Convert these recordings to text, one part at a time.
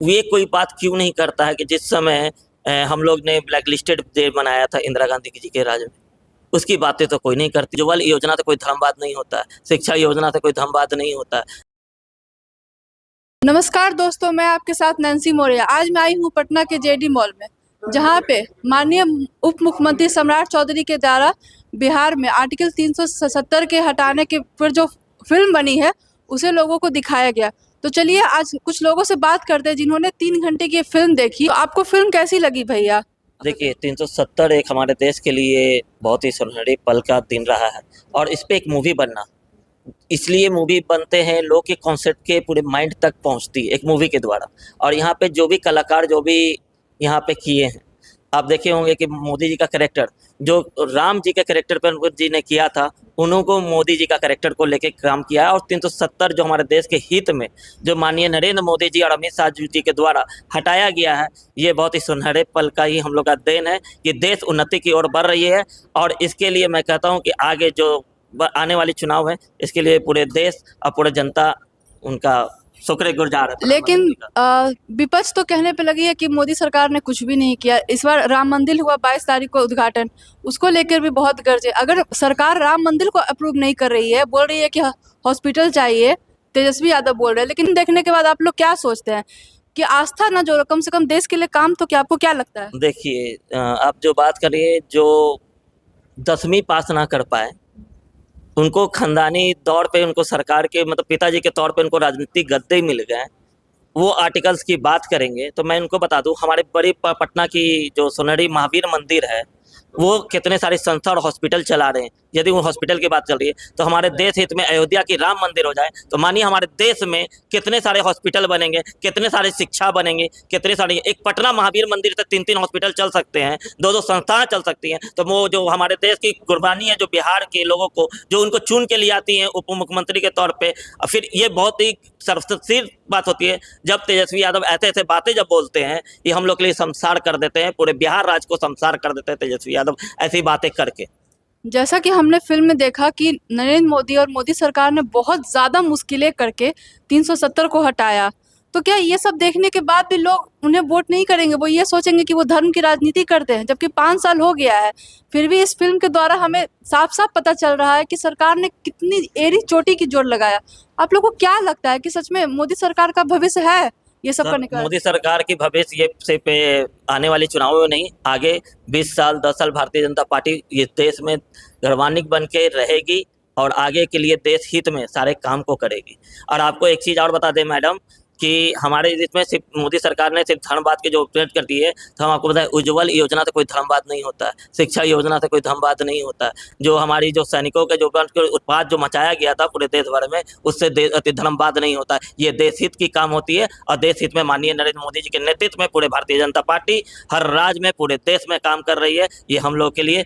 ये कोई बात क्यों नहीं करता है कि जिस समय हम लोग ने ब्लैक लिस्टेड डे बनाया था इंदिरा गांधी जी के राज में, उसकी बातें तो कोई नहीं करती। उज्ज्वल योजना तो कोई धर्मवाद नहीं होता, शिक्षा योजना तो कोई धर्मवाद नहीं होता। नमस्कार दोस्तों, मैं आपके साथ नैन्सी मौर्य। आज मैं आई हूँ पटना के जेडी मॉल में, जहाँ पे माननीय उप मुख्यमंत्री सम्राट चौधरी के द्वारा बिहार में आर्टिकल 370 के हटाने के पर जो फिल्म बनी है उसे लोगों को दिखाया गया। तो चलिए आज कुछ लोगों से बात करते हैं जिन्होंने 3 घंटे की फिल्म देखी। तो आपको फिल्म कैसी लगी भैया? देखिए, 370 एक हमारे देश के लिए बहुत ही सुनहरे पल का दिन रहा है, और इस पे एक मूवी बनना, इसलिए मूवी बनते हैं लोग के कॉन्सेप्ट के पूरे माइंड तक पहुंचती है एक मूवी के द्वारा। और यहाँ पे जो भी कलाकार जो भी यहाँ पे किए हैं, आप देखे होंगे कि मोदी जी का कैरेक्टर जो राम जी के कैरेक्टर पर जी ने किया था, उन्हों को मोदी जी का कैरेक्टर को लेके काम किया है। और 370 जो हमारे देश के हित में जो माननीय नरेंद्र मोदी जी और अमित शाह जी के द्वारा हटाया गया है, ये बहुत ही सुनहरे पल का ही हम लोग का देन है कि देश उन्नति की ओर बढ़ रही है। और इसके लिए मैं कहता हूँ कि आगे जो आने वाली चुनाव है, इसके लिए पूरे देश और पूरे जनता उनका शुक्रगुजार है। लेकिन विपक्ष तो कहने पे लगी है कि मोदी सरकार ने कुछ भी नहीं किया। इस बार राम मंदिर हुआ 22 तारीख को उद्घाटन, उसको लेकर भी बहुत गर्ज है। अगर सरकार राम मंदिर को अप्रूव नहीं कर रही है, बोल रही है कि हॉस्पिटल चाहिए, तेजस्वी यादव बोल रहे हैं, लेकिन देखने के बाद आप लोग क्या सोचते हैं कि आस्था ना जोड़ो, कम से कम देश के लिए काम तो क्या? आपको क्या लगता है? देखिए, आप जो बात करिए, जो 10वीं पास ना कर पाए, उनको खानदानी तौर पे उनको सरकार के मतलब पिताजी के तौर पे उनको राजनीतिक गद्दे मिल गए, वो आर्टिकल्स की बात करेंगे तो मैं उनको बता दूं, हमारे बड़ी पटना की जो सोनहरी महावीर मंदिर है, वो कितने सारे संस्था और हॉस्पिटल चला रहे हैं। यदि वो हॉस्पिटल की बात चल रही है तो हमारे देश हित में अयोध्या की राम मंदिर हो जाए, तो मानिए हमारे देश में कितने सारे हॉस्पिटल बनेंगे, कितने सारे शिक्षा बनेंगे, कितने सारे एक पटना महावीर मंदिर तक 3-3 हॉस्पिटल चल सकते हैं, 2-2 संस्थाएं चल सकती हैं। तो वो जो हमारे देश की कुर्बानी है, जो बिहार के लोगों को जो उनको चुन के लिए आती हैं उप मुख्यमंत्री के तौर पर, फिर ये बहुत ही सर्वस्वी बात होती है जब तेजस्वी यादव ऐसे ऐसे बातें जब बोलते हैं, ये हम लोग के लिए शमशार कर देते हैं, पूरे बिहार राज्य को शमशार कर देते हैं तेजस्वी यादव ऐसी बातें करके। जैसा कि हमने फिल्म में देखा कि नरेंद्र मोदी और मोदी सरकार ने बहुत ज़्यादा मुश्किलें करके 370 को हटाया, तो क्या ये सब देखने के बाद भी लोग उन्हें वोट नहीं करेंगे? वो ये सोचेंगे कि वो धर्म की राजनीति करते हैं, जबकि 5 साल हो गया है। फिर भी इस फिल्म के द्वारा हमें साफ साफ पता चल रहा है कि सरकार ने कितनी एड़ी चोटी की जोर लगाया। आप लोग को क्या लगता है कि सच में मोदी सरकार का भविष्य है ये सब करने का? मोदी सरकार की भविष्य ये सिर्फ आने वाले चुनावों में नहीं, आगे 20 साल 10 साल भारतीय जनता पार्टी ये देश में गर्वान्वित बन के रहेगी और आगे के लिए देश हित में सारे काम को करेगी। और आपको एक चीज़ और बता दें मैडम कि हमारे इसमें सिर्फ मोदी सरकार ने सिर्फ धर्मवाद की जो उपलब्ध कर दी है, तो हम आपको बताएं, उज्ज्वल योजना तो कोई धर्मवाद नहीं होता है, शिक्षा योजना तो कोई धर्मवाद नहीं होता है। जो हमारी जो सैनिकों के जो उत्पाद जो मचाया गया था पूरे देश भर में, उससे धर्मवाद नहीं होता है। ये देश हित की काम होती है, और देश हित में माननीय नरेंद्र मोदी जी के नेतृत्व में पूरे भारतीय जनता पार्टी हर राज्य में पूरे देश में काम कर रही है। ये हम लोग के लिए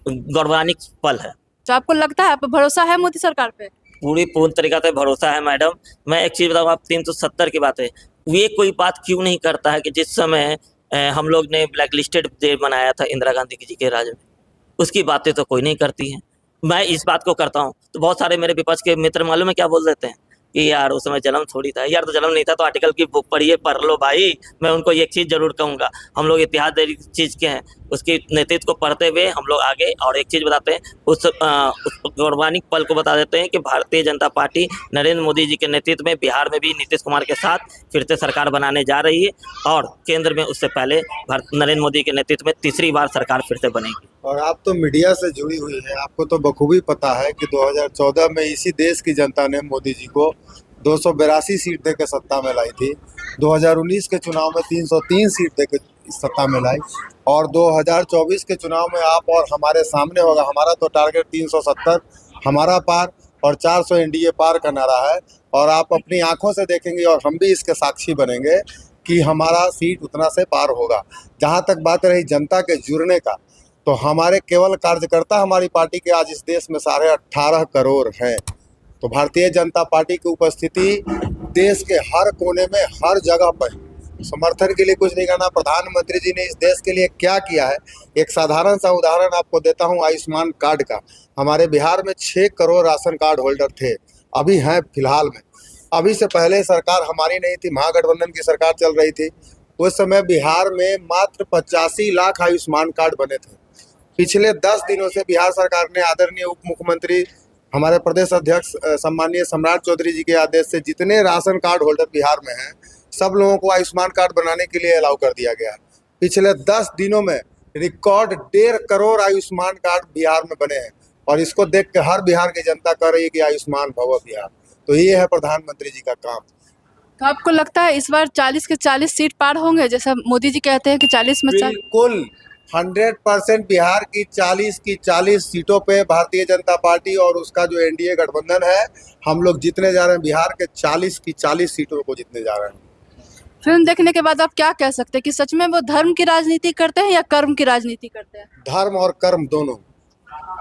गौरवान्वित पल है। तो आपको लगता है, आप भरोसा है मोदी सरकार पे? पूर्ण तरीका से भरोसा है मैडम। मैं एक चीज़ बताऊँ, आप 370 की बात है, ये कोई बात क्यों नहीं करता है कि जिस समय हम लोग ने ब्लैक लिस्टेड डे बनाया था इंदिरा गांधी जी के राज में, उसकी बातें तो कोई नहीं करती है। मैं इस बात को करता हूँ तो बहुत सारे मेरे विपक्ष के मित्र मालूम है क्या बोल देते हैं कि यार उस समय जन्म थोड़ी था। यार तो जन्म नहीं था तो आर्टिकल की बुक पढ़िए, पढ़ लो भाई। मैं उनको एक चीज़ जरूर कहूँगा, हम लोग इतिहास चीज़ के हैं, उसके नेतृत्व को पढ़ते हुए हम लोग आगे। और एक चीज़ बताते हैं, उस गौरवान्वित पल को बता देते हैं कि भारतीय जनता पार्टी नरेंद्र मोदी जी के नेतृत्व में बिहार में भी नीतीश कुमार के साथ फिर से सरकार बनाने जा रही है, और केंद्र में उससे पहले नरेंद्र मोदी के नेतृत्व में तीसरी बार सरकार फिर से बनेगी। और आप तो मीडिया से जुड़ी हुई है, आपको तो बखूबी पता है कि 2014 में इसी देश की जनता ने मोदी जी को 282 सीट देकर सत्ता में लाई थी। 2019 के चुनाव में 303 सीट देकर सत्ता में लाई, और 2024 के चुनाव में आप और हमारे सामने होगा। हमारा तो टारगेट 370 हमारा पार और 400 एनडीए पार का नारा है, और आप अपनी आंखों से देखेंगे और हम भी इसके साक्षी बनेंगे कि हमारा सीट उतना से पार होगा। जहाँ तक बात रही जनता के जुड़ने का, तो हमारे केवल कार्यकर्ता हमारी पार्टी के आज इस देश में 18.5 करोड़ हैं। तो भारतीय जनता पार्टी की उपस्थिति देश के हर कोने में हर जगह पर, समर्थन के लिए कुछ नहीं करना। प्रधानमंत्री जी ने इस देश के लिए क्या किया है, एक साधारण सा उदाहरण आपको देता हूं आयुष्मान कार्ड का। हमारे बिहार में 6 करोड़ राशन कार्ड होल्डर थे, अभी हैं फिलहाल में, अभी से पहले सरकार हमारी नहीं थी, महागठबंधन की सरकार चल रही थी। उस समय बिहार में मात्र 85 लाख आयुष्मान कार्ड बने थे। पिछले 10 दिनों से बिहार सरकार ने आदरणीय उप मुख्यमंत्री हमारे प्रदेश अध्यक्ष सम्माननीय सम्राट चौधरी जी के आदेश से जितने राशन कार्ड होल्डर बिहार में हैं, सब लोगों को आयुष्मान कार्ड बनाने के लिए अलाउ कर दिया गया है। पिछले 10 दिनों में रिकॉर्ड 1.5 करोड़ आयुष्मान कार्ड बिहार में बने हैं और इसको देख के हर बिहार की जनता कह रही है कि आयुष्मान भव बिहार। तो ये है प्रधानमंत्री जी का काम। तो आपको लगता है इस बार 40 के 40 सीट पार होंगे, जैसा मोदी जी कहते हैं कि 40 में 40? बिल्कुल 100% बिहार की 40 सीटों पे भारतीय जनता पार्टी और उसका जो एनडीए गठबंधन है, हम लोग जीतने जा रहे हैं। बिहार के 40 सीटों को जीतने जा रहे हैं। फिल्म देखने के बाद आप क्या कह सकते हैं कि सच में वो धर्म की राजनीति करते हैं या कर्म की राजनीति करते हैं? धर्म और कर्म दोनों।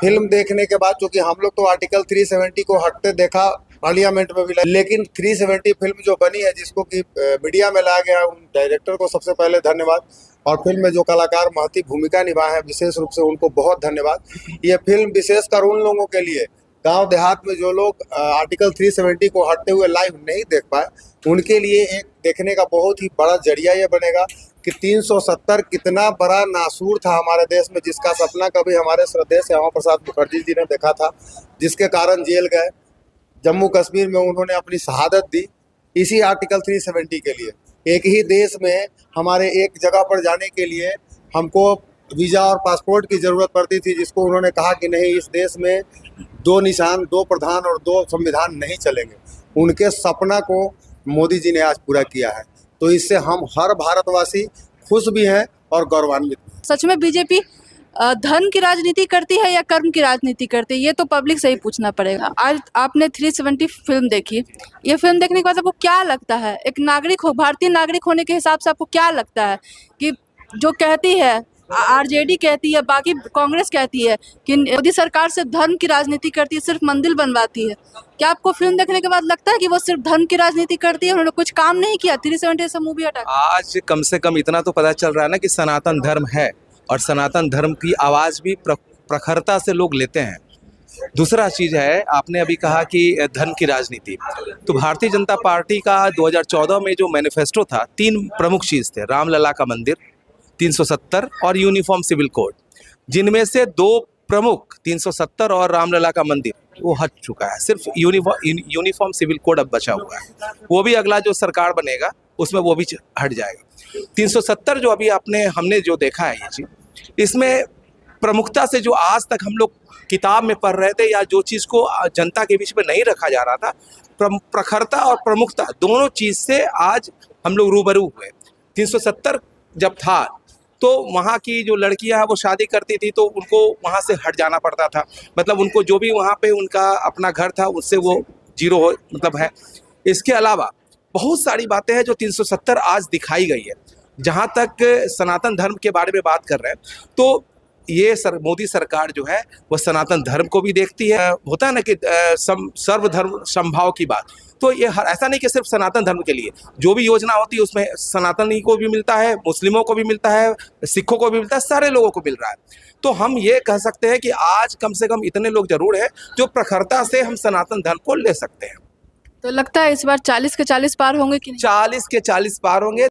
फिल्म देखने के बाद, चूंकि हम लोग तो आर्टिकल 370 को हटते देखा पार्लियामेंट में भी, लेकिन 370 फिल्म जो बनी है, जिसको कि मीडिया में लाया गया, उन डायरेक्टर को सबसे पहले धन्यवाद और फिल्म में जो कलाकार महती भूमिका निभाए हैं विशेष रूप से उनको बहुत धन्यवाद। ये फिल्म विशेषकर उन लोगों के लिए, गांव देहात में जो लोग आर्टिकल 370 को हटते हुए लाइव नहीं देख पाए, उनके लिए एक देखने का बहुत ही बड़ा जरिया ये बनेगा कि 370 कितना बड़ा नासूर था हमारे देश में, जिसका सपना कभी हमारे श्रद्धेय श्यामा प्रसाद मुखर्जी जी ने देखा था, जिसके कारण जेल गए। जम्मू कश्मीर में उन्होंने अपनी शहादत दी इसी आर्टिकल 370 के लिए। एक ही देश में हमारे एक जगह पर जाने के लिए हमको वीज़ा और पासपोर्ट की ज़रूरत पड़ती थी, जिसको उन्होंने कहा कि नहीं, इस देश में 2 निशान, 2 प्रधान और 2 संविधान नहीं चलेंगे। उनके सपना को मोदी जी ने आज पूरा किया है। तो इससे हम हर भारतवासी खुश भी हैं और गौरवान्वित भी हैं। सच में बीजेपी धर्म की राजनीति करती है या कर्म की राजनीति करती है, ये तो पब्लिक से ही पूछना पड़ेगा। आज आपने 370 फिल्म देखी, ये फिल्म देखने के बाद आपको क्या लगता है, एक नागरिक हो, भारतीय नागरिक होने के हिसाब से आपको क्या लगता है कि जो कहती है आरजेडी कहती है, बाकी कांग्रेस कहती है कि मोदी सरकार से धर्म की राजनीति करती है, सिर्फ मंदिर बनवाती है, क्या आपको फिल्म देखने के बाद लगता है कि वो सिर्फ धर्म की राजनीति करती है, उन्होंने कुछ काम नहीं किया 370 से मूवी हटा? आज कम से कम इतना तो पता चल रहा है ना कि सनातन धर्म है और सनातन धर्म की आवाज़ भी प्रखरता से लोग लेते हैं। दूसरा चीज़ है, आपने अभी कहा कि धर्म की राजनीति, तो भारतीय जनता पार्टी का 2014 में जो मैनिफेस्टो था, 3 प्रमुख चीज़ थे, रामलला का मंदिर, 370 और यूनिफॉर्म सिविल कोड, जिनमें से 2 प्रमुख 370 और रामलला का मंदिर वो हट चुका है। सिर्फ यूनिफॉर्म सिविल कोड अब बचा हुआ है, वो भी अगला जो सरकार बनेगा उसमें वो भी हट जाएगा। 370 जो अभी हमने जो देखा है ये चीज़, इसमें प्रमुखता से जो आज तक हम लोग किताब में पढ़ रहे थे या जो चीज़ को जनता के बीच में नहीं रखा जा रहा था, प्रखरता और प्रमुखता दोनों चीज़ से आज हम लोग रूबरू हुए। 370 जब था तो वहाँ की जो लड़कियाँ वो शादी करती थी तो उनको वहाँ से हट जाना पड़ता था, मतलब उनको जो भी वहाँ पे उनका अपना घर था उससे वो जीरो हो मतलब है। इसके अलावा बहुत सारी बातें हैं जो 370 आज दिखाई गई है। जहाँ तक सनातन धर्म के बारे में बात कर रहे हैं तो ये मोदी सरकार जो है वो सनातन धर्म को भी देखती है। होता है ना कि सर्वधर्म समभाव की बात, तो ये ऐसा नहीं कि सिर्फ सनातन धर्म के लिए जो भी योजना होती है उसमें सनातनी को भी मिलता है, मुस्लिमों को भी मिलता है, सिखों को भी मिलता है, सारे लोगों को मिल रहा है। तो हम ये कह सकते हैं कि आज कम से कम इतने लोग जरूर हैं जो प्रखरता से हम सनातन धर्म को ले सकते हैं। तो लगता है इस बार 40 के 40 पार होंगे कि नहीं? 40 के 40 पार होंगे।